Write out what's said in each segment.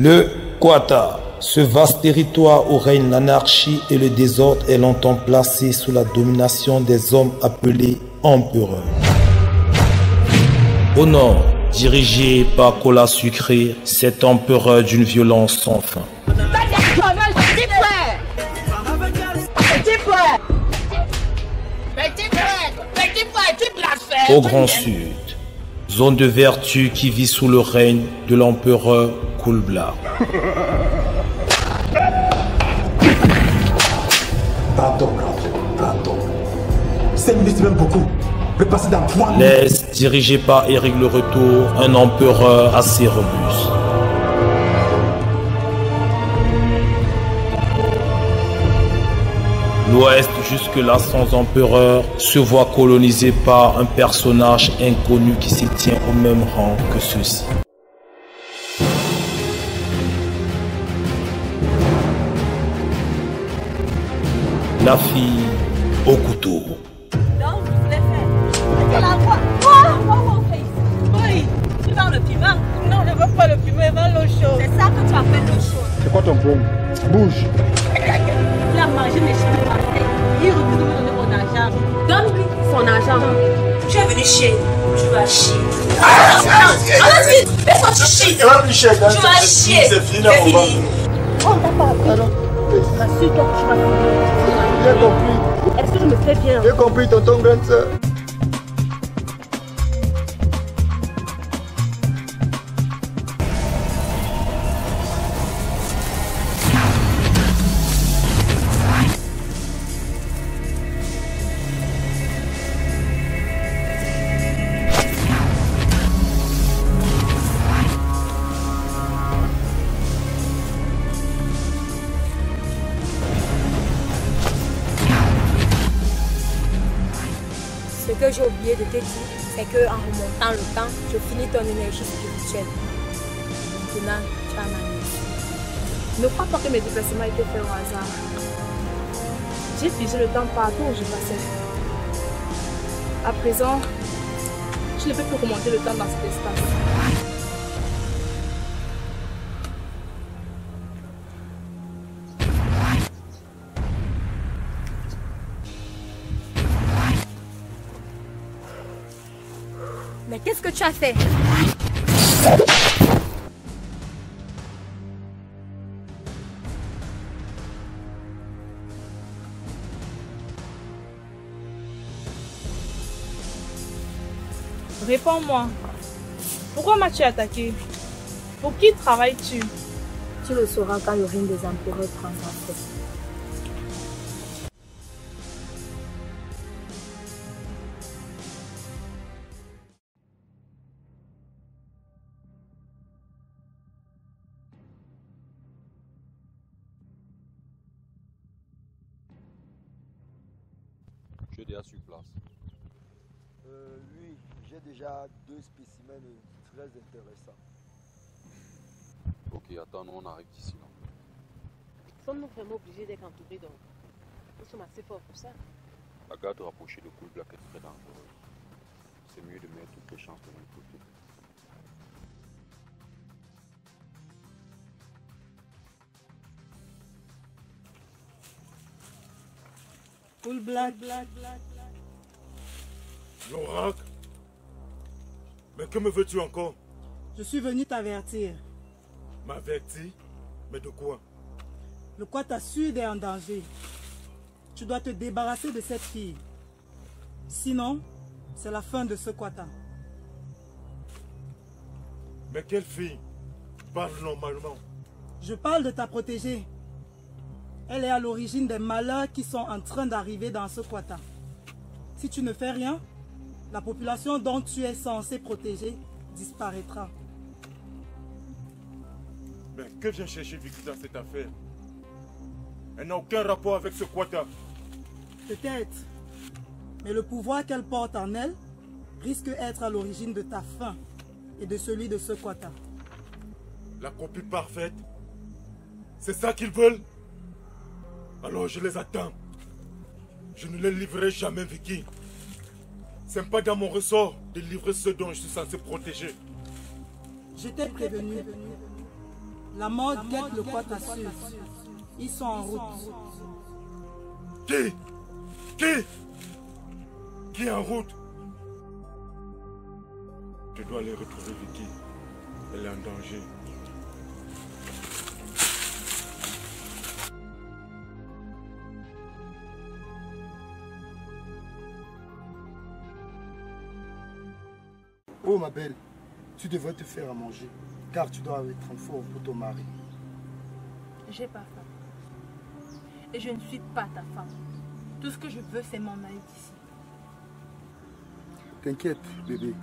Le Quata, ce vaste territoire où règne l'anarchie et le désordre, est longtemps placé sous la domination des hommes appelés empereurs. Au nord, dirigé par Kola Sucré, cet empereur d'une violence sans fin. Au Grand Sud, zone de vertu qui vit sous le règne de l'empereur Kublai. Pardon. C'est même beaucoup. Repasser dans 3 minutes. L'Est, dirigé par Éric le Retour, un empereur assez robuste. L'Ouest, jusque-là sans empereur, se voit colonisé par un personnage inconnu qui s'y tient au même rang que ceux-ci. La fille au couteau. Donc, je voulais faire. Quel endroit? Oui, tu vends le piment? Non, je ne veux pas le piment, je vends l'eau chaude. C'est ça que tu appelles l'eau chaude. C'est quoi ton problème? Bouge. Il a mangé mes cheveux par terre. Il refuse de me donner mon argent. Donne-lui son argent. Tu es venu chier. Tu vas chier. Allez, vite. Laisse-moi tu chier. Tu vas chier. C'est fini. On t'a pas appris. Rassure-toi que tu vas finir. J'ai compris. Est-ce que je me fais bien? J'ai compris, tonton grande sœur. Ce que j'ai oublié de te dire, c'est qu'en remontant le temps, je finis ton énergie spirituelle. Maintenant, tu as ma mise. Ne crois pas que mes déplacements étaient faits au hasard. J'ai figé le temps partout où je passais. À présent, je ne peux plus remonter le temps dans cet espace. Mais qu'est-ce que tu as fait? Réponds-moi. Pourquoi m'as-tu attaqué? Pour qui travailles-tu? Tu le sauras quand le règne des empereurs prendra fin. Tu es déjà sur place. Oui, j'ai déjà 2 spécimens très intéressants. Ok, attends, nous on arrive d'ici là. Sommes-nous vraiment obligés d'être entourés donc? Nous sommes assez forts pour ça. La garde rapprochée de Kublai est très dangereuse. C'est mieux de mettre toutes les chances de notre côté. Kublai. L'oracle. Mais que me veux-tu encore? Je suis venu t'avertir. M'avertir? Mais de quoi? Le Quata Sud est en danger. Tu dois te débarrasser de cette fille. Sinon, c'est la fin de ce Quata. Mais quelle fille? Parle normalement. Je parle de ta protégée. Elle est à l'origine des malheurs qui sont en train d'arriver dans ce Quata. Si tu ne fais rien, la population dont tu es censé protéger disparaîtra. Mais que vient chercher Vicky dans cette affaire? Elle n'a aucun rapport avec ce Quata. Peut-être. Mais le pouvoir qu'elle porte en elle risque d'être à l'origine de ta fin et de celui de ce Quata. La copie parfaite? C'est ça qu'ils veulent? Alors je les attends. Je ne les livrerai jamais, Vicky. Ce n'est pas dans mon ressort de livrer ceux dont je suis censé protéger. Je t'ai prévenu. La mort guette le Quata Sud. Ils sont en route. Qui est en route? Je dois aller retrouver Vicky. Elle est en danger. Oh ma belle, tu devrais te faire à manger, car tu dois être en forme pour ton mari. J'ai pas faim. Et je ne suis pas ta femme. Tout ce que je veux, c'est m'en aller d'ici. T'inquiète, bébé.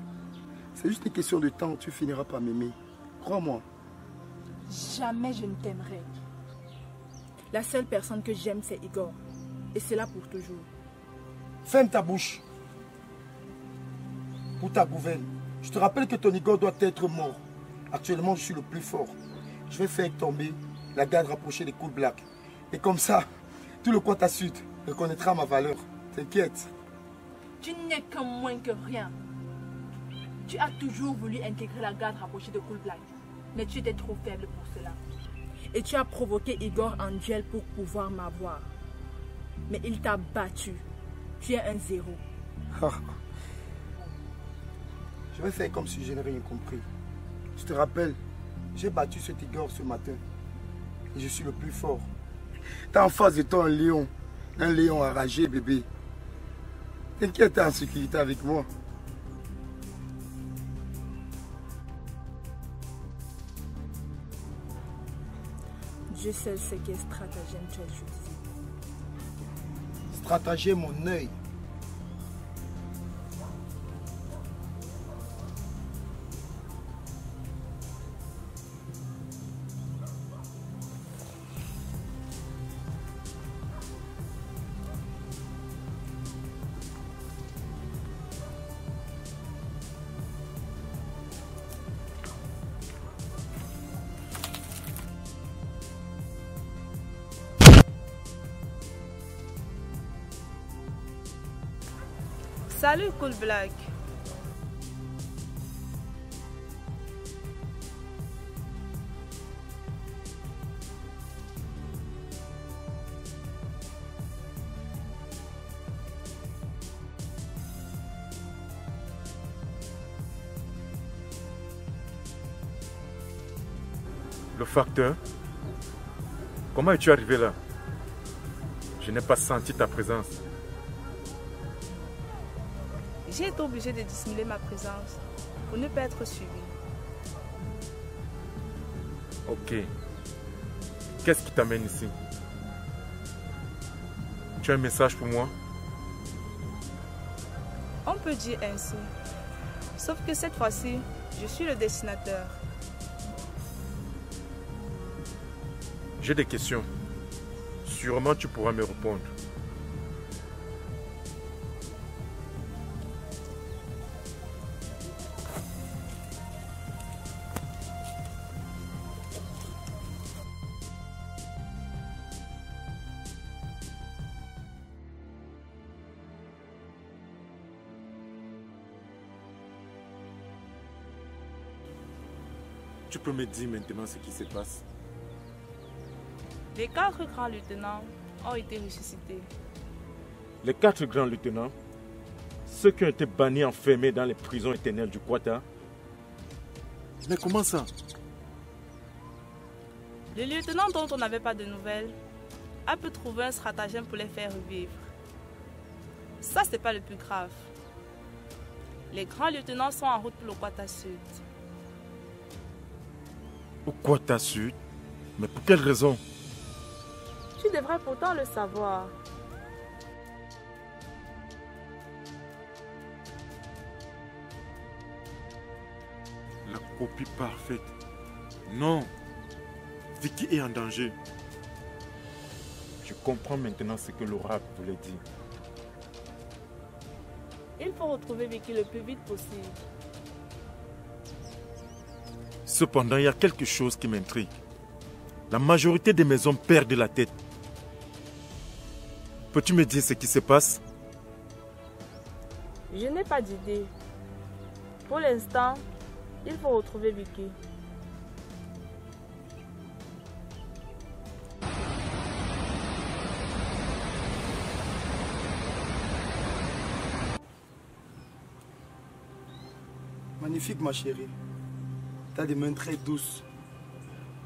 C'est juste une question de temps, tu finiras par m'aimer. Crois-moi. Jamais je ne t'aimerai. La seule personne que j'aime, c'est Igor. Et c'est là pour toujours. Ferme ta bouche. Pour ta gouverne. Je te rappelle que ton Igor doit être mort. Actuellement, je suis le plus fort. Je vais faire tomber la garde rapprochée des Cool Black. Et comme ça, tout le Quata Sud reconnaîtra ma valeur. T'inquiète. Tu n'es que moins que rien. Tu as toujours voulu intégrer la garde rapprochée de Cool Black. Mais tu étais trop faible pour cela. Et tu as provoqué Igor en duel pour pouvoir m'avoir. Mais il t'a battu. Tu es un zéro. Je vais faire comme si je n'ai rien compris. Je te rappelle, j'ai battu cet Igor ce matin. Et je suis le plus fort. T'as en face de toi un lion. Un lion enragé, bébé. T'inquiète, t'es en sécurité avec moi. Dieu seul sait quel stratagème tu as choisi. Stratagème mon œil. Salut Cool Black. Le facteur? Comment es-tu arrivé là? Je n'ai pas senti ta présence. J'ai été obligée de dissimuler ma présence pour ne pas être suivie. Ok. Qu'est-ce qui t'amène ici? Tu as un message pour moi? On peut dire ainsi. Sauf que cette fois-ci, je suis le destinateur. J'ai des questions. Sûrement tu pourras me répondre. Tu peux me dire maintenant ce qui se passe? Les 4 grands lieutenants ont été ressuscités. Les 4 grands lieutenants, ceux qui ont été bannis enfermés dans les prisons éternelles du Quata. Mais comment ça? Le lieutenant dont on n'avait pas de nouvelles a pu trouver un stratagème pour les faire revivre. Ça, c'est pas le plus grave. Les grands lieutenants sont en route pour le Quata Sud. Au Quata Sud? Mais pour quelle raison? Tu devrais pourtant le savoir. La copie parfaite. Non. Vicky est en danger. Je comprends maintenant ce que l'oracle voulait dire. Il faut retrouver Vicky le plus vite possible. Cependant, il y a quelque chose qui m'intrigue. La majorité des maisons perdent la tête. Peux-tu me dire ce qui se passe? Je n'ai pas d'idée. Pour l'instant, il faut retrouver Vicky. Magnifique, ma chérie. T'as des mains très douces.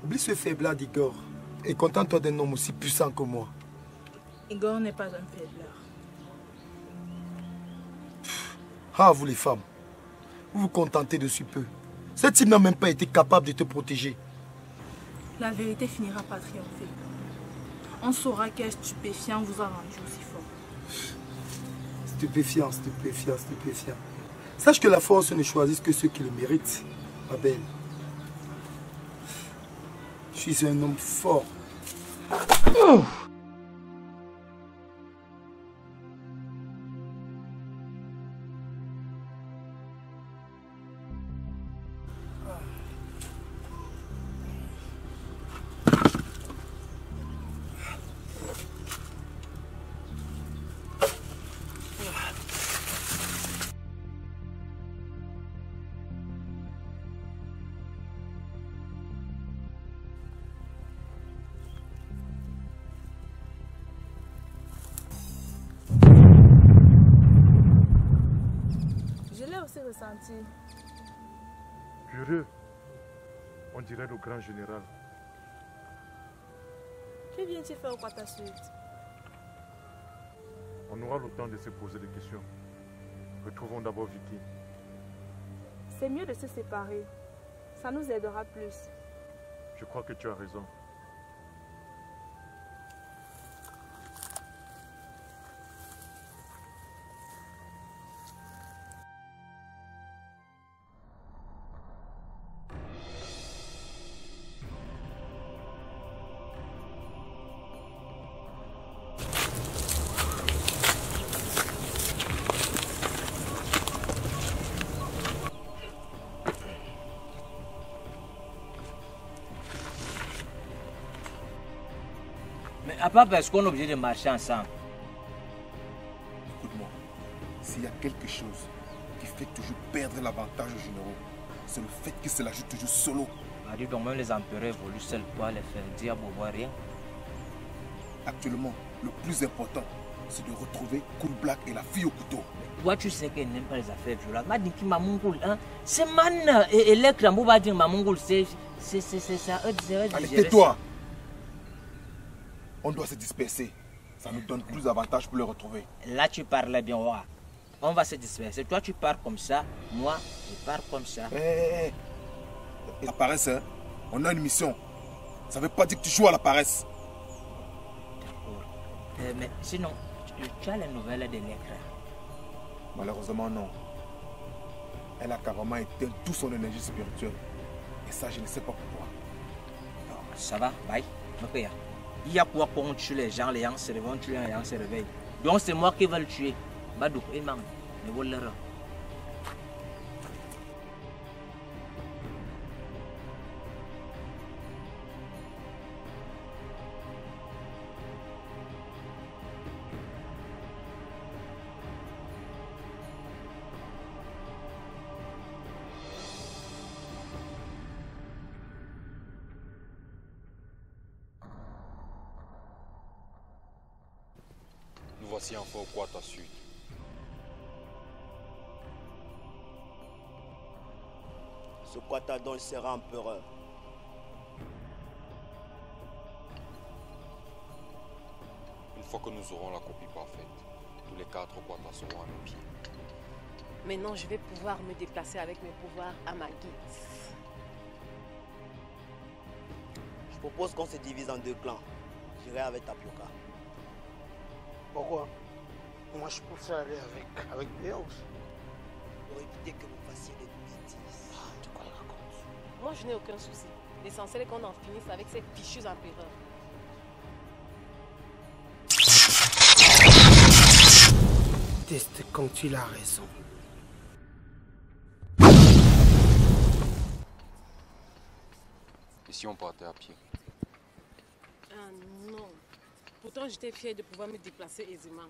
Oublie ce faiblard d'Igor et contente-toi d'un homme aussi puissant que moi. Igor n'est pas un faiblard. Ah, vous les femmes, vous vous contentez de si peu. Ce type n'a même pas été capable de te protéger. La vérité finira par triompher. On saura quel stupéfiant vous a rendu aussi fort. Stupéfiant, stupéfiant, stupéfiant. Sache que la force ne choisit que ceux qui le méritent, ma belle. Je suis un homme fort. Oh! Ressenti. Curieux, on dirait le grand général. Que viens-tu faire par ta suite? On aura le temps de se poser des questions. Retrouvons d'abord Vicky. C'est mieux de se séparer. Ça nous aidera plus. Je crois que tu as raison. À part parce qu'on est obligé de marcher ensemble. Écoute-moi, s'il y a quelque chose qui fait toujours perdre l'avantage aux généraux, c'est le fait que cela joue toujours solo. Dis donc, même les empereurs évoluent seuls pour les faire dire pour voir rien. Actuellement, le plus important, c'est de retrouver Cool Black et la fille au couteau. Toi, tu sais qu'elle n'aime pas les affaires violentes. Ma dit que Mamungoul, hein, c'est man et l'écran, va dire Mamungoul, c'est ça. Allez, tais-toi! On doit se disperser. Ça nous donne plus d'avantages pour le retrouver. Là, tu parlais bien. On va se disperser. Toi, tu pars comme ça. Moi, je pars comme ça. La paresse, hein? On a une mission. Ça ne veut pas dire que tu joues à la paresse. D'accord. Mais sinon, tu as les nouvelles de l'écran? Malheureusement, non. Elle a carrément éteint toute son énergie spirituelle. Et ça, je ne sais pas pourquoi. Ça va, bye. Ok. Il y a quoi qu'on tue les gens se réveillent, tuer les gens se réveillent. Donc c'est moi qui vais le tuer. Badou, Imam, ne vous l'erreur. Voici enfin quoi ta suite. Ce Quatadon sera empereur. Une fois que nous aurons la copie parfaite, tous les 4 Quatas seront à nos pieds. Maintenant, je vais pouvoir me déplacer avec mes pouvoirs à ma guise. Je propose qu'on se divise en 2 clans. J'irai avec Tapioca. Pourquoi? Moi, je préfère aller avec Béos. Pour éviter que vous fassiez des bêtises. De quoi il raconte? Moi, je n'ai aucun souci. L'essentiel est qu'on en finisse avec ces fichus empereurs. Teste quand tu as raison. Et si on partait à pied? Ah non. Pourtant, j'étais fière de pouvoir me déplacer aisément.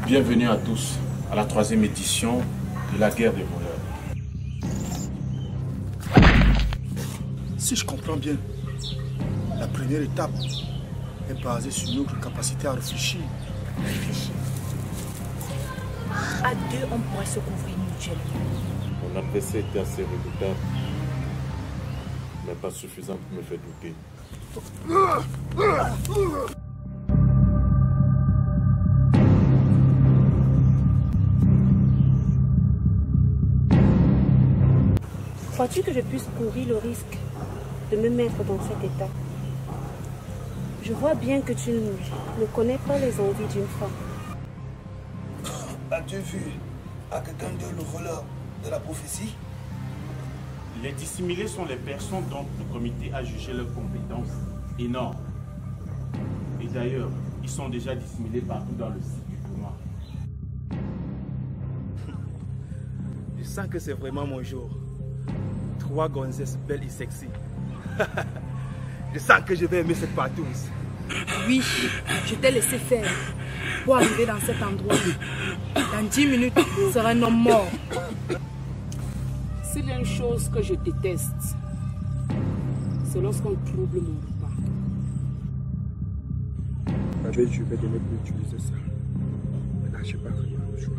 Bienvenue à tous à la 3e édition de la guerre des voleurs. Si je comprends bien, la première étape est basée sur notre capacité à réfléchir. À deux, on pourrait se couvrir mutuellement. Mon adversaire était assez redoutable, mais pas suffisant pour me faire douter. Crois-tu que je puisse courir le risque de me mettre dans cet état? Je vois bien que tu ne connais pas les envies d'une femme. As-tu vu à quelqu'un de le voleur de la prophétie? Les dissimulés sont les personnes dont le comité a jugé leurs compétences énormes. Et d'ailleurs, ils sont déjà dissimulés partout dans le site du tournoi. Je sens que c'est vraiment mon jour. 3 gonzesses belles et sexy. Je sens que je vais aimer cette partouze. Oui, je t'ai laissé faire pour arriver dans cet endroit. Dans 10 minutes, tu seras un homme mort. S'il y a une chose que je déteste, c'est lorsqu'on trouble mon repas. Je vais donner pour utiliser ça. Maintenant, je ne sais pas vraiment le choix.